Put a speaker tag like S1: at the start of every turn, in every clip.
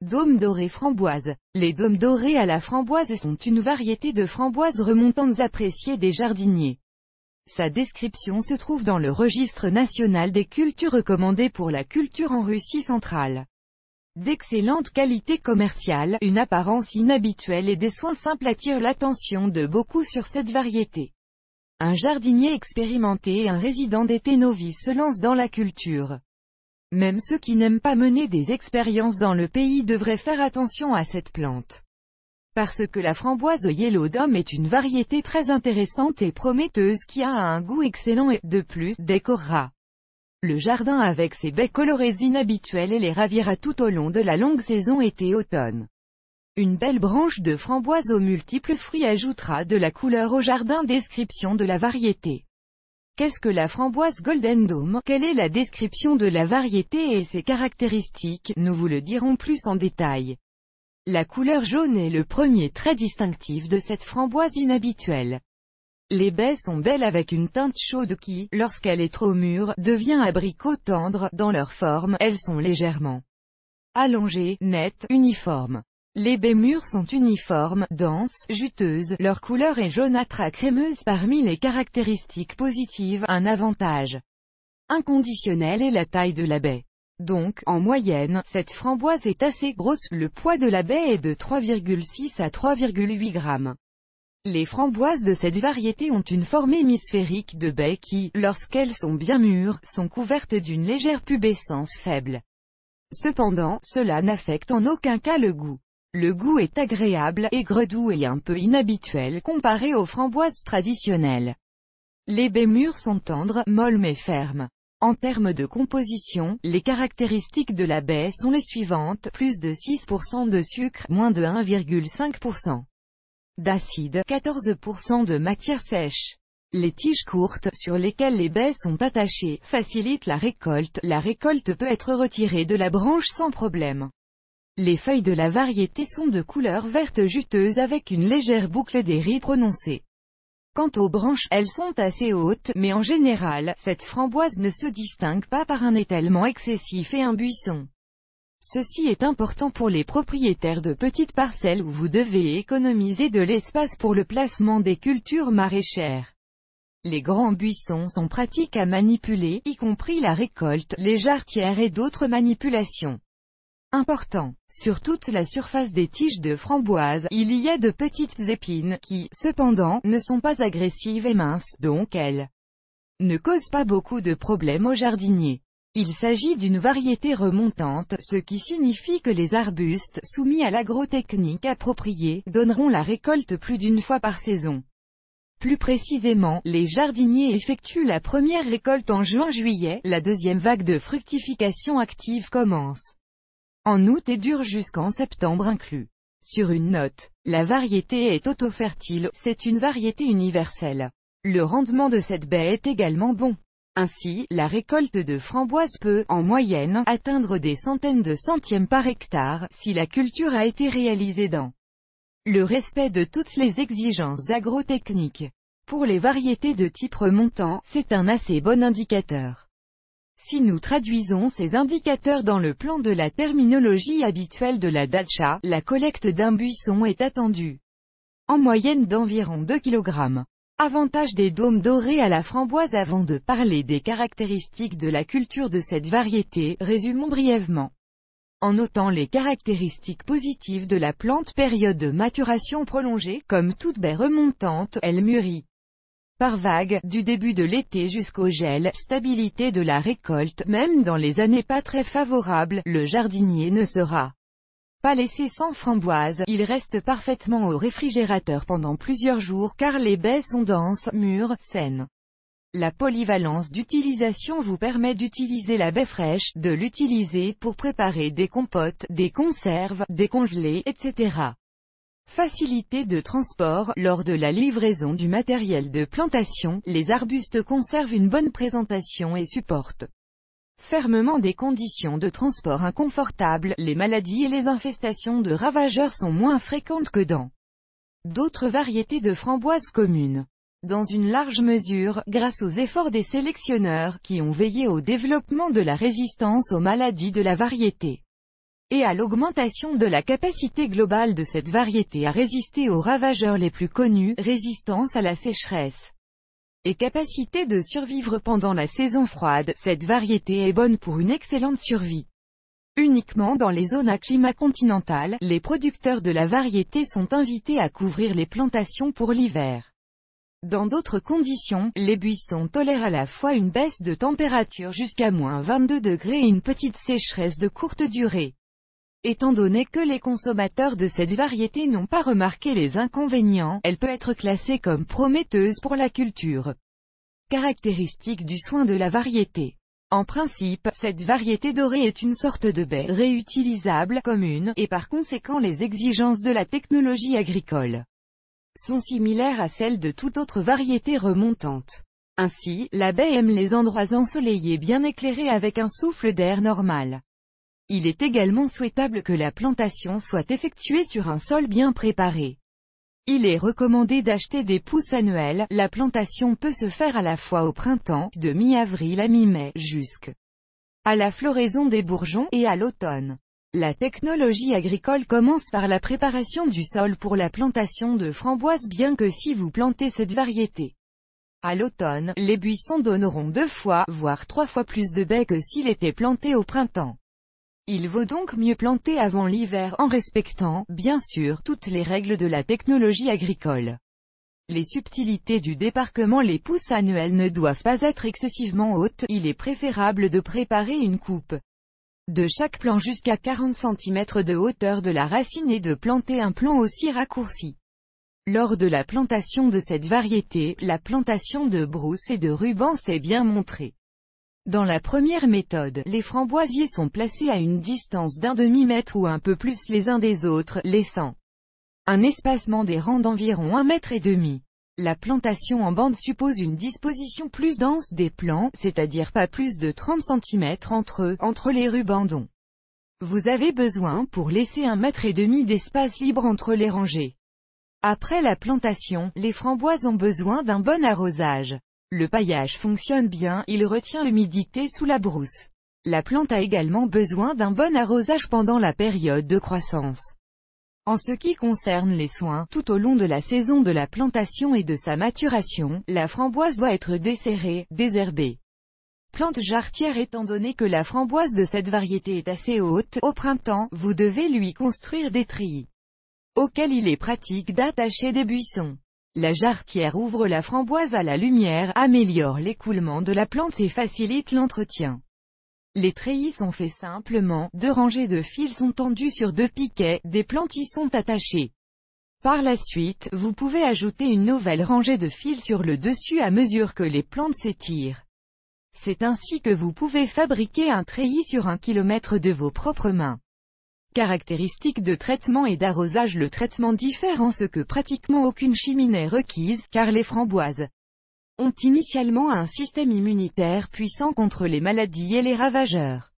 S1: Dôme doré framboise. Les dômes dorés à la framboise sont une variété de framboises remontantes appréciées des jardiniers. Sa description se trouve dans le registre national des cultures recommandées pour la culture en Russie centrale. D'excellente qualité commerciale, une apparence inhabituelle et des soins simples attirent l'attention de beaucoup sur cette variété. Un jardinier expérimenté et un résident d'été novice se lance dans la culture. Même ceux qui n'aiment pas mener des expériences dans le pays devraient faire attention à cette plante. Parce que la framboise Yellow Dome est une variété très intéressante et prometteuse qui a un goût excellent et, de plus, décorera le jardin avec ses baies colorées inhabituelles et les ravira tout au long de la longue saison été-automne. Une belle branche de framboise aux multiples fruits ajoutera de la couleur au jardin. Description de la variété. Qu'est-ce que la framboise Golden Dome? Quelle est la description de la variété et ses caractéristiques? Nous vous le dirons plus en détail. La couleur jaune est le premier trait distinctif de cette framboise inhabituelle. Les baies sont belles avec une teinte chaude qui, lorsqu'elle est trop mûre, devient abricot tendre. Dans leur forme, elles sont légèrement allongées, nettes, uniformes. Les baies mûres sont uniformes, denses, juteuses, leur couleur est jaunâtre à crémeuse. Parmi les caractéristiques positives, un avantage inconditionnel est la taille de la baie. Donc, en moyenne, cette framboise est assez grosse, le poids de la baie est de 3,6 à 3,8 grammes. Les framboises de cette variété ont une forme hémisphérique de baie qui, lorsqu'elles sont bien mûres, sont couvertes d'une légère pubescence faible. Cependant, cela n'affecte en aucun cas le goût. Le goût est agréable, aigre doux et un peu inhabituel comparé aux framboises traditionnelles. Les baies mûres sont tendres, molles mais fermes. En termes de composition, les caractéristiques de la baie sont les suivantes: plus de 6% de sucre, moins de 1,5% d'acide, 14% de matière sèche. Les tiges courtes, sur lesquelles les baies sont attachées, facilitent la récolte. La récolte peut être retirée de la branche sans problème. Les feuilles de la variété sont de couleur verte juteuse avec une légère boucle des ris prononcée. Quant aux branches, elles sont assez hautes, mais en général, cette framboise ne se distingue pas par un étalement excessif et un buisson. Ceci est important pour les propriétaires de petites parcelles où vous devez économiser de l'espace pour le placement des cultures maraîchères. Les grands buissons sont pratiques à manipuler, y compris la récolte, les jarretières et d'autres manipulations. Important. Sur toute la surface des tiges de framboise, il y a de petites épines, qui, cependant, ne sont pas agressives et minces, donc elles ne causent pas beaucoup de problèmes aux jardiniers. Il s'agit d'une variété remontante, ce qui signifie que les arbustes, soumis à l'agrotechnique appropriée, donneront la récolte plus d'une fois par saison. Plus précisément, les jardiniers effectuent la première récolte en juin-juillet, la deuxième vague de fructification active commence en août et dure jusqu'en septembre inclus. Sur une note, la variété est autofertile, c'est une variété universelle. Le rendement de cette baie est également bon. Ainsi, la récolte de framboises peut, en moyenne, atteindre des centaines de centièmes par hectare, si la culture a été réalisée dans le respect de toutes les exigences agrotechniques. Pour les variétés de type remontant, c'est un assez bon indicateur. Si nous traduisons ces indicateurs dans le plan de la terminologie habituelle de la datcha, la collecte d'un buisson est attendue en moyenne d'environ 2 kg. Avantage des dômes dorés à la framboise. Avant de parler des caractéristiques de la culture de cette variété, résumons brièvement. En notant les caractéristiques positives de la plante: période de maturation prolongée, comme toute baie remontante, elle mûrit par vagues, du début de l'été jusqu'au gel. Stabilité de la récolte, même dans les années pas très favorables, le jardinier ne sera pas laissé sans framboise, il reste parfaitement au réfrigérateur pendant plusieurs jours car les baies sont denses, mûres, saines. La polyvalence d'utilisation vous permet d'utiliser la baie fraîche, de l'utiliser pour préparer des compotes, des conserves, des congelés, etc. Facilité de transport. Lors de la livraison du matériel de plantation, les arbustes conservent une bonne présentation et supportent fermement des conditions de transport inconfortables. Les maladies et les infestations de ravageurs sont moins fréquentes que dans d'autres variétés de framboises communes. Dans une large mesure, grâce aux efforts des sélectionneurs, qui ont veillé au développement de la résistance aux maladies de la variété. et à l'augmentation de la capacité globale de cette variété à résister aux ravageurs les plus connus, résistance à la sécheresse et capacité de survivre pendant la saison froide. Cette variété est bonne pour une excellente survie. Uniquement dans les zones à climat continental, les producteurs de la variété sont invités à couvrir les plantations pour l'hiver. Dans d'autres conditions, les buissons tolèrent à la fois une baisse de température jusqu'à -22 degrés et une petite sécheresse de courte durée. Étant donné que les consommateurs de cette variété n'ont pas remarqué les inconvénients, elle peut être classée comme prometteuse pour la culture. Caractéristiques du soin de la variété. En principe, cette variété dorée est une sorte de baie réutilisable, commune, et par conséquent les exigences de la technologie agricole sont similaires à celles de toute autre variété remontante. Ainsi, la baie aime les endroits ensoleillés bien éclairés avec un souffle d'air normal. Il est également souhaitable que la plantation soit effectuée sur un sol bien préparé. Il est recommandé d'acheter des pousses annuelles. La plantation peut se faire à la fois au printemps, de mi-avril à mi-mai, jusqu'à la floraison des bourgeons, et à l'automne. La technologie agricole commence par la préparation du sol pour la plantation de framboises, bien que si vous plantez cette variété à l'automne, les buissons donneront 2 fois, voire 3 fois plus de baies que s'il était planté au printemps. Il vaut donc mieux planter avant l'hiver en respectant, bien sûr, toutes les règles de la technologie agricole. Les subtilités du département. Les pousses annuelles ne doivent pas être excessivement hautes, il est préférable de préparer une coupe de chaque plant jusqu'à 40 cm de hauteur de la racine et de planter un plant aussi raccourci. Lors de la plantation de cette variété, la plantation de brousse et de ruban s'est bien montrée. Dans la première méthode, les framboisiers sont placés à une distance d'1 demi-mètre ou un peu plus les uns des autres, laissant un espacement des rangs d'environ 1,5 m. La plantation en bande suppose une disposition plus dense des plants, c'est-à-dire pas plus de 30 cm entre les rubandons. Vous avez besoin pour laisser 1,5 m d'espace libre entre les rangées. Après la plantation, les framboises ont besoin d'un bon arrosage. Le paillage fonctionne bien, il retient l'humidité sous la brousse. La plante a également besoin d'un bon arrosage pendant la période de croissance. En ce qui concerne les soins, tout au long de la saison de la plantation et de sa maturation, la framboise doit être desserrée, désherbée. Plante jarretière. Étant donné que la framboise de cette variété est assez haute, au printemps, vous devez lui construire des treillis, auxquels il est pratique d'attacher des buissons. La jarretière ouvre la framboise à la lumière, améliore l'écoulement de la plante et facilite l'entretien. Les treillis sont faits simplement, 2 rangées de fils sont tendues sur 2 piquets, des plantes y sont attachées. Par la suite, vous pouvez ajouter une nouvelle rangée de fils sur le dessus à mesure que les plantes s'étirent. C'est ainsi que vous pouvez fabriquer un treillis sur 1 km de vos propres mains. Caractéristiques de traitement et d'arrosage. Le traitement diffère en ce que pratiquement aucune chimie n'est requise, car les framboises ont initialement un système immunitaire puissant contre les maladies et les ravageurs.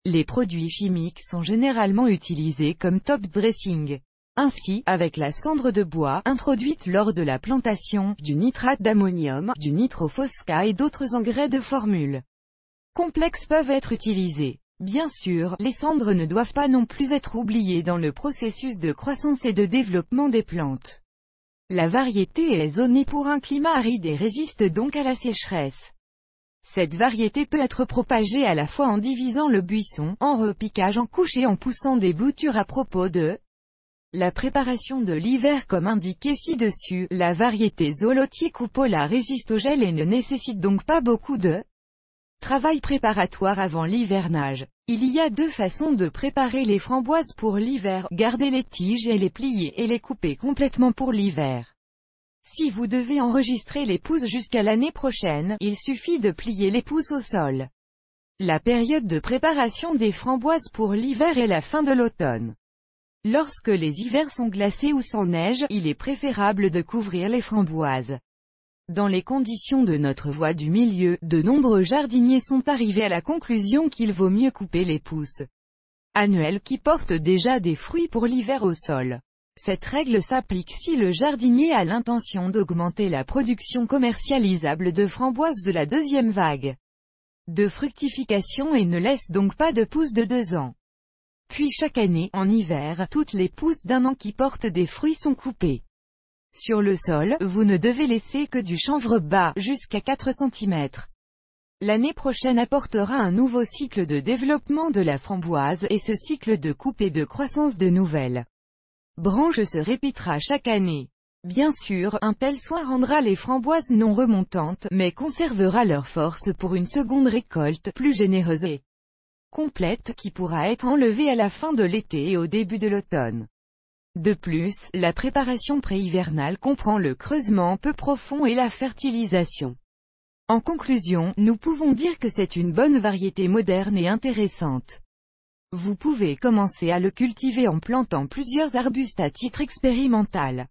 S1: Les produits chimiques sont généralement utilisés comme top dressing. Ainsi, avec la cendre de bois, introduite lors de la plantation, du nitrate d'ammonium, du nitrofosca et d'autres engrais de formule complexes peuvent être utilisés. Bien sûr, les cendres ne doivent pas non plus être oubliées dans le processus de croissance et de développement des plantes. La variété est zonée pour un climat aride et résiste donc à la sécheresse. Cette variété peut être propagée à la fois en divisant le buisson, en repiquage en couches et en poussant des boutures. À propos de la préparation de l'hiver comme indiqué ci-dessus, la variété Zolotier Cupola résiste au gel et ne nécessite donc pas beaucoup de travail préparatoire avant l'hivernage. Il y a 2 façons de préparer les framboises pour l'hiver, garder les tiges et les plier et les couper complètement pour l'hiver. Si vous devez enregistrer les pousses jusqu'à l'année prochaine, il suffit de plier les pousses au sol. La période de préparation des framboises pour l'hiver est la fin de l'automne. Lorsque les hivers sont glacés ou sans neige, il est préférable de couvrir les framboises. Dans les conditions de notre voie du milieu, de nombreux jardiniers sont arrivés à la conclusion qu'il vaut mieux couper les pousses annuelles qui portent déjà des fruits pour l'hiver au sol. Cette règle s'applique si le jardinier a l'intention d'augmenter la production commercialisable de framboises de la deuxième vague de fructification et ne laisse donc pas de pousses de 2 ans. Puis chaque année, en hiver, toutes les pousses d'un an qui portent des fruits sont coupées. Sur le sol, vous ne devez laisser que du chanvre bas, jusqu'à 4 cm. L'année prochaine apportera un nouveau cycle de développement de la framboise, et ce cycle de coupe et de croissance de nouvelles branches se répétera chaque année. Bien sûr, un tel soin rendra les framboises non remontantes, mais conservera leur force pour une seconde récolte, plus généreuse et complète, qui pourra être enlevée à la fin de l'été et au début de l'automne. De plus, la préparation pré-hivernale comprend le creusement peu profond et la fertilisation. En conclusion, nous pouvons dire que c'est une bonne variété moderne et intéressante. Vous pouvez commencer à le cultiver en plantant plusieurs arbustes à titre expérimental.